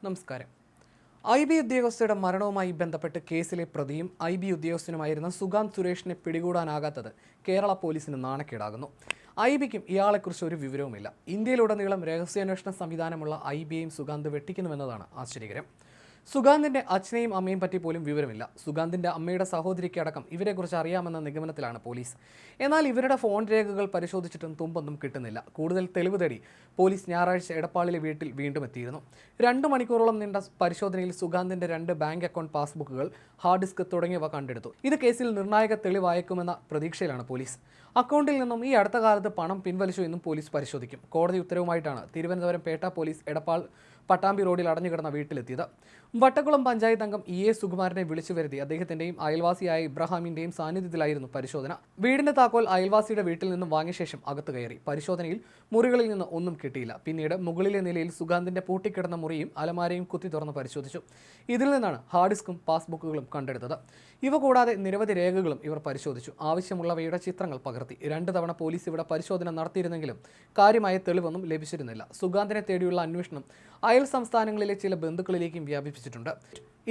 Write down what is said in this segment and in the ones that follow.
നമസ്കാരം. IB ഉദ്യോഗസ്ഥരുടെ മരണവുമായി ബന്ധപ്പെട്ട് കേസിലെ പ്രതിയും IB ഉദ്യോഗസ്ഥനുമായിരുന്ന സുഗാന്ത് സുരേഷിനെ പിടികൂടാനാകാത്തത് കേരള പോലീസിന് നാണക്കേടാകുന്നു. IBക്കും ഇയാളെക്കുറിച്ച് ഒരു വിവരവുമില്ല. ഇന്ത്യയിലുടനീളം രഹസ്യാന്വേഷണ സംവിധാനമുള്ള IBയെയും സുഗാന്ത് വെട്ടിക്കുന്നുവെന്നതാണ് ആശ്ചര്യകരം. സുഗാന്തിന്റെ അച്ഛനെയും അമ്മയും പറ്റി പോലും വിവരമില്ല. സുഗാന്തിന്റെ അമ്മയുടെ സഹോദരിക്ക് അടക്കം ഇവരെക്കുറിച്ച് അറിയാമെന്ന നിഗമനത്തിലാണ് പോലീസ്. എന്നാൽ ഇവരുടെ ഫോൺ രേഖകൾ പരിശോധിച്ചിട്ടും തുമ്പൊന്നും കിട്ടുന്നില്ല. കൂടുതൽ തെളിവ് തേടി പോലീസ് ഞായറാഴ്ച എടപ്പാളിലെ വീട്ടിൽ വീണ്ടും എത്തിയിരുന്നു. 2 മണിക്കൂറോളം നീണ്ട പരിശോധനയിൽ സുഗാന്തിന്റെ 2 ബാങ്ക് അക്കൗണ്ട് പാസ്ബുക്കുകൾ, ഹാർഡ് ഡിസ്ക് തുടങ്ങിയവ കണ്ടെടുത്തു. ഇത് കേസിൽ നിർണായക തെളിവായേക്കുമെന്ന പ്രതീക്ഷയിലാണ് പോലീസ്. അക്കൗണ്ടിൽ നിന്നും ഈ അടുത്ത കാലത്ത് പണം പിൻവലിച്ചു എന്നും പോലീസ് പരിശോധിക്കും. കോടതി ഉത്തരവുമായിട്ടാണ് തിരുവനന്തപുരം പേട്ട പോലീസ് എടപ്പാൾ പട്ടാമ്പി റോഡിൽ അടഞ്ഞുകിടന്ന വീട്ടിലെത്തിയത്. വട്ടക്കുളം പഞ്ചായത്ത് അംഗം EA സുകുമാരനെ വിളിച്ചു വരുത്തി അദ്ദേഹത്തിന്റെയും അയൽവാസിയായ ഇബ്രാഹിമിന്റെയും സാന്നിധ്യത്തിലായിരുന്നു പരിശോധന. വീടിന്റെ താക്കോൽ അയൽവാസിയുടെ വീട്ടിൽ നിന്നും വാങ്ങിയ ശേഷം അകത്ത് കയറി. പരിശോധനയിൽ മുറികളിൽ നിന്ന് ഒന്നും കിട്ടിയില്ല. പിന്നീട് മുകളിലെ നിലയിൽ സുഗാന്തിന്റെ പൂട്ടിക്കിടന്ന മുറിയും അലമാരയും കുത്തി തുറന്ന് പരിശോധിച്ചു. ഇതിൽ നിന്നാണ് ഹാർഡ് ഡിസ്കും പാസ്ബുക്കുകളും കണ്ടെടുത്തത്. ഇവ കൂടാതെ നിരവധി രേഖകളും ഇവർ പരിശോധിച്ചു. ആവശ്യമുള്ളവയുടെ ചിത്രങ്ങൾ പകർത്തി. 2 തവണ പോലീസ് ഇവിടെ പരിശോധന നടത്തിയിരുന്നെങ്കിലും കാര്യമായ തെളിവൊന്നും ലഭിച്ചിരുന്നില്ല. സുഗാന്തിനെ തേടിയുള്ള അന്വേഷണം അയൽ സംസ്ഥാനങ്ങളിലെ ചില ബന്ധുക്കളിലേക്കും വ്യാപിപ്പിച്ചിട്ടുണ്ട്.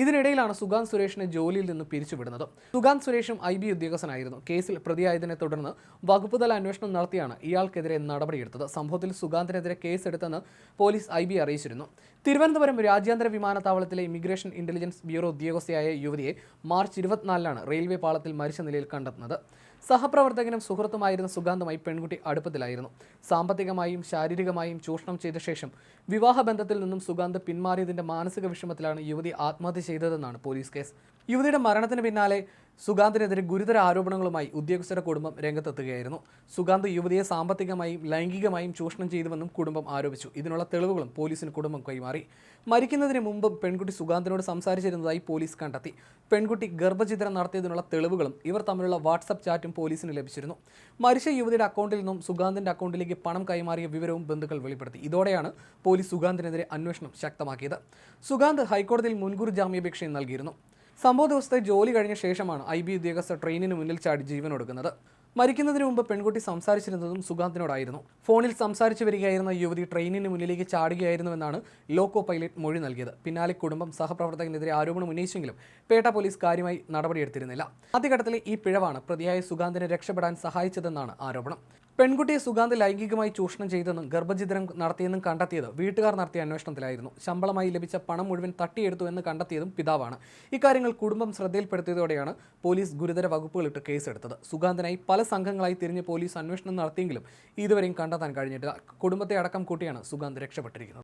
ഇതിനിടയിലാണ് സുഗാന്ത് സുരേഷിനെ ജോലിയിൽ നിന്ന് പിരിച്ചുവിടുന്നത്. സുഗാന്ത് സുരേഷും IB ഉദ്യോഗസ്ഥനായിരുന്നു. കേസിൽ പ്രതിയായതിനെ തുടർന്ന് വകുപ്പുതല അന്വേഷണം നടത്തിയാണ് ഇയാൾക്കെതിരെ നടപടിയെടുത്തത്. സംഭവത്തിൽ സുഗാന്തിനെതിരെ കേസെടുത്തെന്ന് പോലീസ് IB അറിയിച്ചിരുന്നു. തിരുവനന്തപുരം രാജ്യാന്തര വിമാനത്താവളത്തിലെ ഇമിഗ്രേഷൻ ഇന്റലിജൻസ് ബ്യൂറോ ഉദ്യോഗസ്ഥയായ യുവതിയെ മാർച്ച് 24-നാണ് റെയിൽവേ പാളത്തിൽ മരിച്ച നിലയിൽ കണ്ടെത്തുന്നത്. സഹപ്രവർത്തകനും സുഹൃത്തുമായിരുന്ന സുഗാന്തുമായി പെൺകുട്ടി അടുപ്പത്തിലായിരുന്നു. സാമ്പത്തികമായും ശാരീരികമായും ചൂഷണം ചെയ്ത ശേഷം വിവാഹബന്ധത്തിൽ നിന്നും സുഗാന്ത് പിന്മാറിയതിന്റെ മാനസിക വിഷമത്തിലാണ് യുവതി ആത്മഹത്യ ചെയ്തതെന്നാണ് പോലീസ് കേസ്. യുവതിയുടെ മരണത്തിന് പിന്നാലെ സുഗാന്തിനെതിരെ ഗുരുതര ആരോപണങ്ങളുമായി ഉദ്യോഗസ്ഥരുടെ കുടുംബം രംഗത്തെത്തുകയായിരുന്നു. സുഗാന്ത് യുവതിയെ സാമ്പത്തികമായും ലൈംഗികമായും ചൂഷണം ചെയ്തുവെന്നും കുടുംബം ആരോപിച്ചു. ഇതിനുള്ള തെളിവുകളും പോലീസിന് കുടുംബം കൈമാറി. മരിക്കുന്നതിന് മുമ്പും പെൺകുട്ടി സുഗാന്തിനോട് സംസാരിച്ചിരുന്നതായി പോലീസ് കണ്ടെത്തി. പെൺകുട്ടി ഗർഭഛിദ്രം നടത്തിയതിനുള്ള തെളിവുകളും ഇവർ തമ്മിലുള്ള വാട്സപ്പ് ചാറ്റും പോലീസിന് ലഭിച്ചിരുന്നു. മരിച്ച യുവതിയുടെ അക്കൗണ്ടിൽ നിന്നും സുഗാന്തിന്റെ അക്കൗണ്ടിലേക്ക് പണം കൈമാറിയ വിവരവും ബന്ധുക്കൾ വെളിപ്പെടുത്തി. ഇതോടെയാണ് പോലീസ് സുഗാന്തിനെതിരെ അന്വേഷണം ശക്തമാക്കിയത്. സുഗാന്ത് ഹൈക്കോടതിയിൽ മുൻകൂർ ജാമ്യാപേക്ഷയും നൽകിയിരുന്നു. സംഭവ ദിവസത്തെ ജോലി കഴിഞ്ഞ ശേഷമാണ് IB ഉദ്യോഗസ്ഥർ ട്രെയിനിന് മുന്നിൽ ചാടി ജീവനൊടുക്കുന്നത്. മരിക്കുന്നതിന് മുമ്പ് പെൺകുട്ടി സംസാരിച്ചിരുന്നതും സുഗാന്തിനോടായിരുന്നു. ഫോണിൽ സംസാരിച്ചു വരികയായിരുന്ന യുവതി ട്രെയിനിന് മുന്നിലേക്ക് ചാടുകയായിരുന്നുവെന്നാണ് ലോക്കോ പൈലറ്റ് മൊഴി നൽകിയത്. പിന്നാലെ കുടുംബം സഹപ്രവർത്തകനെതിരെ ആരോപണം ഉന്നയിച്ചെങ്കിലും പേട്ട പോലീസ് കാര്യമായി നടപടിയെടുത്തിരുന്നില്ല. ആദ്യഘട്ടത്തിലെ ഈ പിഴവാണ് പ്രതിയായ സുഗാന്തിനെ രക്ഷപ്പെടാൻ സഹായിച്ചതെന്നാണ് ആരോപണം. പെൺകുട്ടിയെ സുഗാന്ത് ലൈംഗികമായി ചൂഷണം ചെയ്തെന്നും ഗർഭഛിദ്രം നടത്തിയെന്നും കണ്ടെത്തിയത് വീട്ടുകാർ നടത്തിയ അന്വേഷണത്തിലായിരുന്നു. ശമ്പളമായി ലഭിച്ച പണം മുഴുവൻ തട്ടിയെടുത്തു എന്ന് കണ്ടെത്തിയതും പിതാവാണ്. ഇക്കാര്യങ്ങൾ കുടുംബം ശ്രദ്ധയിൽപ്പെടുത്തിയതോടെയാണ് പോലീസ് ഗുരുതര വകുപ്പുകളിട്ട് കേസെടുത്തത്. സുഗാന്തിനായി പല സംഘങ്ങളായി തിരിഞ്ഞ് പോലീസ് അന്വേഷണം നടത്തിയെങ്കിലും ഇതുവരെയും കണ്ടെത്താൻ കഴിഞ്ഞിട്ടില്ല. കുടുംബത്തെ അടക്കം കൂട്ടിയാണ് സുഗാന്ത് രക്ഷപ്പെട്ടിരിക്കുന്നത്.